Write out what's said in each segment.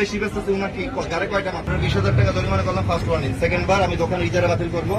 বেশি ব্যস্ত আছে উনার কি গাড়ি কয়টা মাত্র 20,000 টাকা জরিমানা করলাম ফার্স্ট ওয়ার্নিং, সেকেন্ড বার আমি দোকান ইজারা বাতিল করব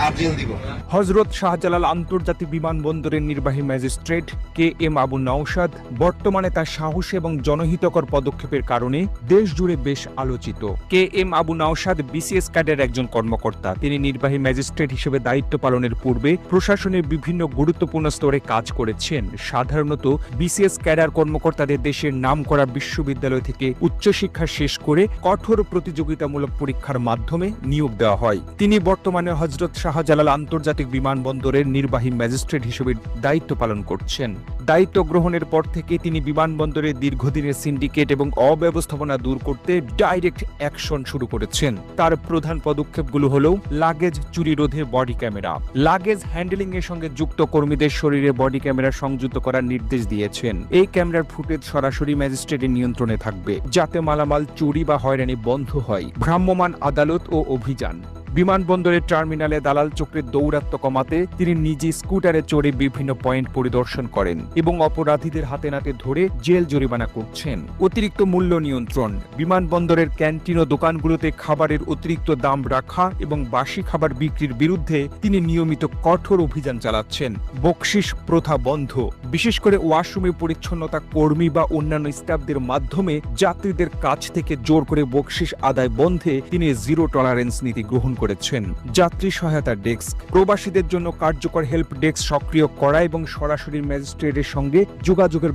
আর জেল দিব। হযরত শাহজালাল আন্তর্জাতিক বিমানবন্দরের নির্বাহী ম্যাজিস্ট্রেট KM আবু নওশাদ বর্তমানে তার সাহস এবং জনহিতকর পদক্ষেপের কারণে দেশ জুড়ে বেশ আলোচিত। KM Abu Naushad BCS cadre একজন কর্মকর্তা। তিনি নির্বাহী ম্যাজিস্ট্রেট হিসেবে দায়িত্ব পালনের পূর্বে প্রশাসনের বিভিন্ন গুরুত্বপূর্ণ স্তরে কাজ করেছেন। সাধারণত BCS ক্যাডার কর্মকর্তাদের দেশের নামকরা বিশ্ববিদ্যালয় থেকে উচ্চশিক্ষা শেষ করে কঠোর প্রতিযোগিতামূলক পরীক্ষার মাধ্যমে নিয়োগ দেওয়া হয়। তিনি বর্তমানে হযরত শাহজালাল আন্তর্জাতিক বিমানবন্দরের নির্বাহী ম্যাজিস্ট্রেট হিসেবে দায়িত্ব পালন করছেন। দায়িত্ব গ্রহণের পর থেকে তিনি বিমানবন্দরের দীর্ঘদিনের সিন্ডিকেট এবং অব্যবস্থাপনা দূর করতে ডাইরেক্ট অ্যাকশন শুরু করেছেন। তার প্রধান পদক্ষেপগুলো হল লাগেজ চুরি রোধে বডি ক্যামেরা, লাগেজ হ্যান্ডেলিং এর সঙ্গে যুক্ত কর্মীদের শরীরে বডি ক্যামেরা সংযুক্ত করার নির্দেশ দিয়েছেন। এই ক্যামেরার ফুটেজ সরাসরি ম্যাজিস্ট্রেটের নিয়ন্ত্রণে থাকবে, যাতে মালামাল চুরি বা হয়রানি বন্ধ হয়। ভ্রাম্যমাণ আদালত ও অভিযান। বিমানবন্দরের টার্মিনালে দালাল চক্রের দৌরাত্ম্য কমাতে তিনি নিজে স্কুটারে চড়ে বিভিন্ন পয়েন্ট পরিদর্শন করেন এবং অপরাধীদের হাতে নাতে ধরে জেল জরিমানা করছেন। অতিরিক্ত মূল্য নিয়ন্ত্রণ। বিমানবন্দরের ক্যান্টিন ও দোকানগুলোতে খাবারের অতিরিক্ত দাম রাখা এবং বাসি খাবার বিক্রির বিরুদ্ধে তিনি নিয়মিত কঠোর অভিযান চালাচ্ছেন। বকশিশ প্রথা বন্ধ। বিশেষ করে ওয়াশরুমে পরিচ্ছন্নতা কর্মী বা অন্যান্য স্টাফদের মাধ্যমে যাত্রীদের কাছ থেকে জোর করে বকশিশ আদায় বন্ধে তিনি জিরো টলারেন্স নীতি গ্রহণ করেছেন। যাত্রী সহায়তা ডেস্ক। প্রবাসীদের জন্য কার্যকর হেল্প ডেস্ক সক্রিয় করা এবং সরাসরি ম্যাজিস্ট্রেটের সঙ্গে যোগাযোগের